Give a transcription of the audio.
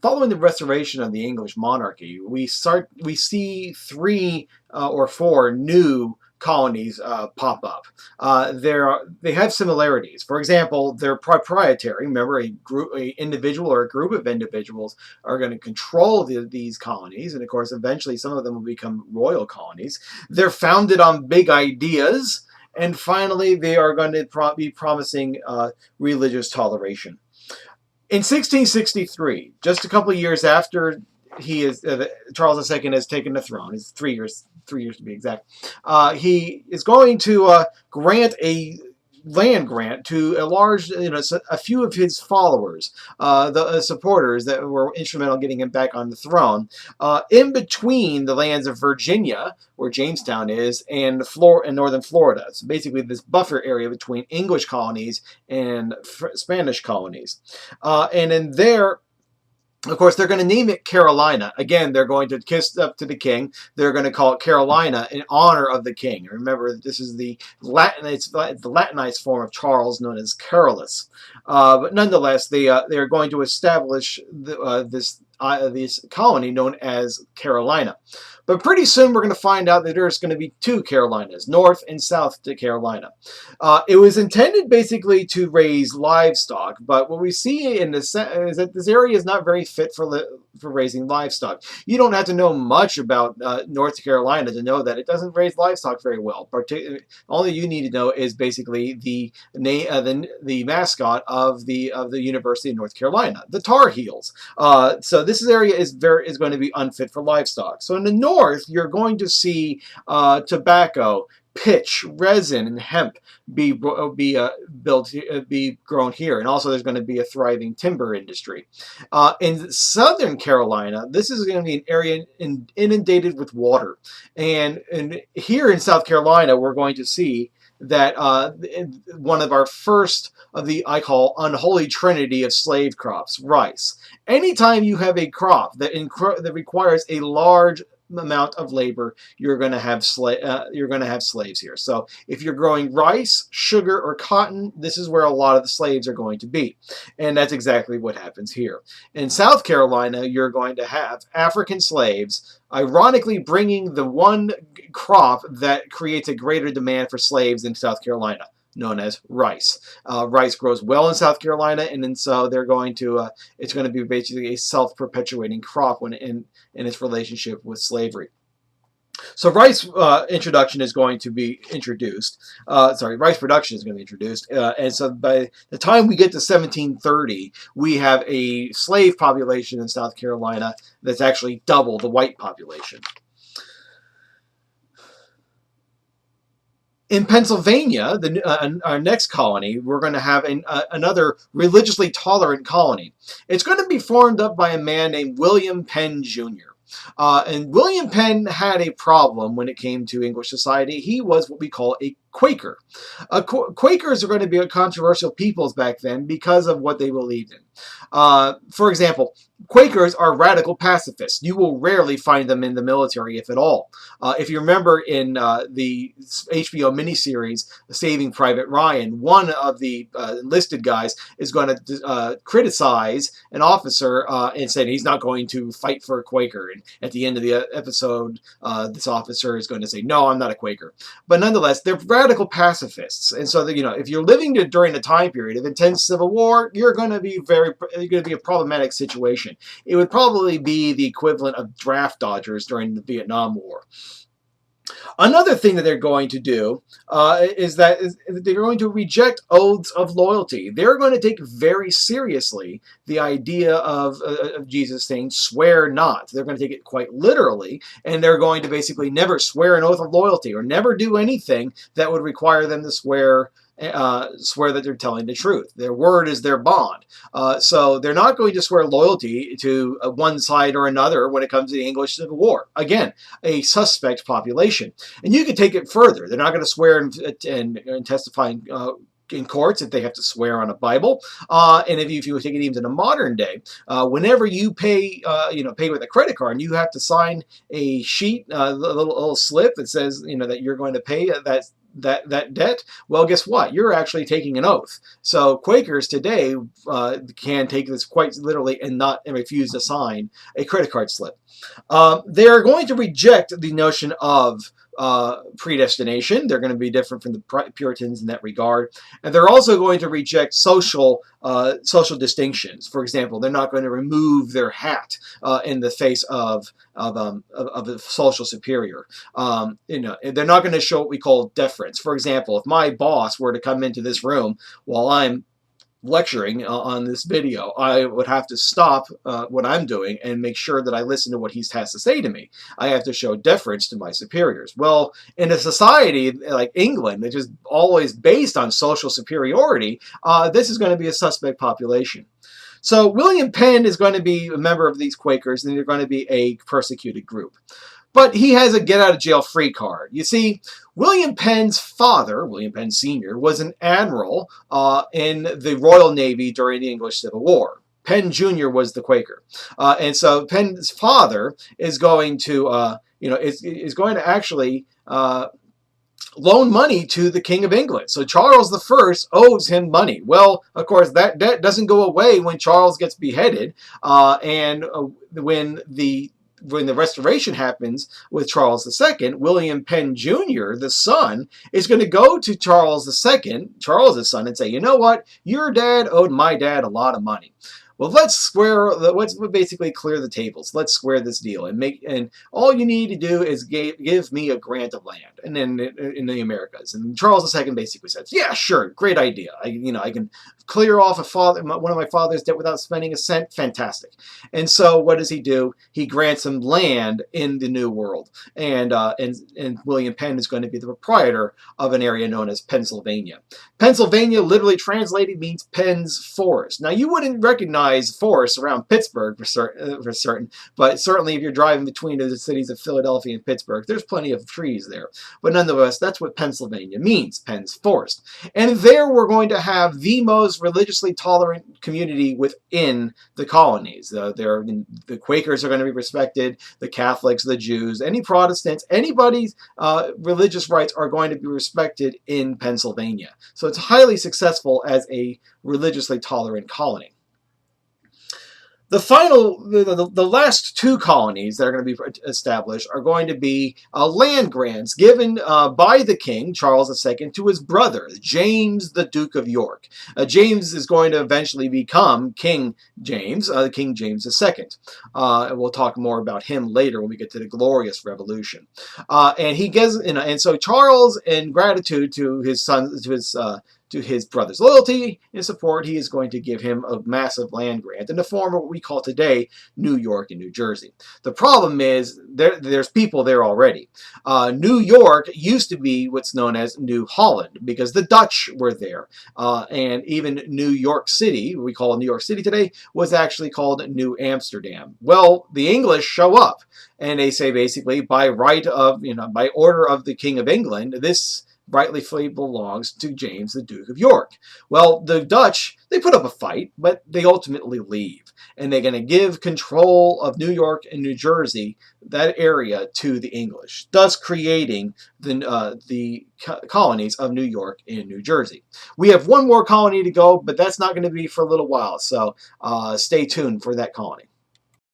following the restoration of the English monarchy, we see three or four new colonies pop up. They have similarities. For example, they're proprietary. Remember, a individual or a group of individuals are going to control these colonies, and of course, eventually, some of them will become royal colonies. They're founded on big ideas, and finally, they are going to be promising religious toleration. In 1663, just a couple of years after Charles II has taken the throne, it's 3 years to be exact, he is going to grant a land grant to a few of his followers, the supporters that were instrumental in getting him back on the throne, in between the lands of Virginia, where Jamestown is, and northern Florida. So basically this buffer area between English colonies and Spanish colonies. And in there, of course, they're going to name it Carolina. Again, they're going to kiss up to the king. They're going to call it Carolina in honor of the king. Remember, this is the Latinized form of Charles, known as Carolus. But nonetheless, they're going to establish this colony known as Carolina. But pretty soon we're going to find out that there's going to be two Carolinas, North and South Carolina. It was intended basically to raise livestock, but what we see in this is that this area is not very fit for raising livestock. You don't have to know much about North Carolina to know that it doesn't raise livestock very well. All you need to know is basically the mascot of the University of North Carolina, the Tar Heels. So this area is going to be unfit for livestock. So in the north, you're going to see tobacco, pitch, resin, and hemp be grown here, and also there's going to be a thriving timber industry. In southern Carolina, this is going to be an area inundated with water, and here in South Carolina, we're going to see that one of our first of the, I call, unholy trinity of slave crops, rice. Anytime you have a crop that requires a large amount of labor, you're going to have slaves here. So if you're growing rice, sugar, or cotton, this is where a lot of the slaves are going to be, and that's exactly what happens here. In South Carolina, you're going to have African slaves, ironically bringing the one crop that creates a greater demand for slaves in South Carolina, known as rice. Rice grows well in South Carolina, and then so they're going to it's going to be basically a self-perpetuating crop when in its relationship with slavery. So rice introduction is going to be introduced. Rice production is going to be introduced, and so by the time we get to 1730, we have a slave population in South Carolina that's actually double the white population. In Pennsylvania, our next colony, we're going to have another religiously tolerant colony. It's going to be formed up by a man named William Penn, Jr. And William Penn had a problem when it came to English society. He was what we call a Quaker. Quakers are going to be controversial peoples back then because of what they believed in. For example, Quakers are radical pacifists. You will rarely find them in the military, if at all. If you remember in the HBO miniseries Saving Private Ryan, one of the enlisted guys is going to criticize an officer and say he's not going to fight for a Quaker. And at the end of the episode, this officer is going to say, "No, I'm not a Quaker." But nonetheless, they're radical pacifists, and so that, if you're living during a time period of intense civil war, you're going to be a problematic situation. It would probably be the equivalent of draft dodgers during the Vietnam War. Another thing that they're going to do is that they're going to reject oaths of loyalty. They're going to take very seriously the idea of Jesus saying, "Swear not." They're going to take it quite literally, and they're going to basically never swear an oath of loyalty or never do anything that would require them to swear that they're telling the truth. Their word is their bond. So they're not going to swear loyalty to one side or another when it comes to the English Civil War. Again, a suspect population. And you can take it further. They're not going to swear and testify in courts if they have to swear on a Bible. And if you take it even to the modern day, whenever you pay with a credit card, and you have to sign a sheet, a little slip that says that you're going to pay that debt, well, guess what? You're actually taking an oath. So Quakers today can take this quite literally and not and refuse to sign a credit card slip. They're going to reject the notion of predestination. They're going to be different from the Puritans in that regard, and they're also going to reject social distinctions. For example, they're not going to remove their hat in the face of a social superior. They're not going to show what we call deference. For example, if my boss were to come into this room while I'm lecturing on this video, I would have to stop what I'm doing and make sure that I listen to what he has to say to me. I have to show deference to my superiors. Well, in a society like England, which is always based on social superiority, this is going to be a suspect population. So William Penn is going to be a member of these Quakers, and they're going to be a persecuted group. But he has a get-out-of-jail-free card. You see, William Penn's father, William Penn Sr., was an admiral in the Royal Navy during the English Civil War. Penn Jr. was the Quaker. And so Penn's father is going to, is going to actually loan money to the King of England. So Charles I owes him money. Well, of course, that debt doesn't go away when Charles gets beheaded, and when the restoration happens with Charles II, William Penn Jr., the son, is going to go to Charles II, Charles' son, and say, you know what? Your dad owed my dad a lot of money. Well, let's basically clear the tables. Let's square this deal and all you need to do is give me a grant of land and then in the Americas. And Charles II basically says, yeah, sure, great idea. I can clear off one of my father's debt without spending a cent. Fantastic. And so what does he do? He grants him land in the New World, and William Penn is going to be the proprietor of an area known as Pennsylvania. Pennsylvania, literally translated, means Penn's forest. Now, you wouldn't recognize forests around Pittsburgh for certain, but certainly if you're driving between the cities of Philadelphia and Pittsburgh, there's plenty of trees there. But nonetheless, that's what Pennsylvania means, Penn's forest. And there we're going to have the most religiously tolerant community within the colonies. The Quakers are going to be respected, the Catholics, the Jews, any Protestants, anybody's religious rights are going to be respected in Pennsylvania. So it's highly successful as a religiously tolerant colony. The last two colonies that are going to be established are going to be land grants given by the king, Charles II, to his brother, James, the Duke of York. James is going to eventually become King James II. And we'll talk more about him later when we get to the Glorious Revolution. And so Charles, in gratitude to his son, to his brother's loyalty and support, he is going to give him a massive land grant in the form of what we call today New York and New Jersey. The problem is there's people there already. New York used to be what's known as New Holland because the Dutch were there. And even New York City, we call New York City today, was actually called New Amsterdam. Well, the English show up and they say basically by order of the King of England, this rightfully belongs to James, the Duke of York. Well, the Dutch, they put up a fight, but they ultimately leave. And they're going to give control of New York and New Jersey, that area, to the English, thus creating the colonies of New York and New Jersey. We have one more colony to go, but that's not going to be for a little while, so stay tuned for that colony.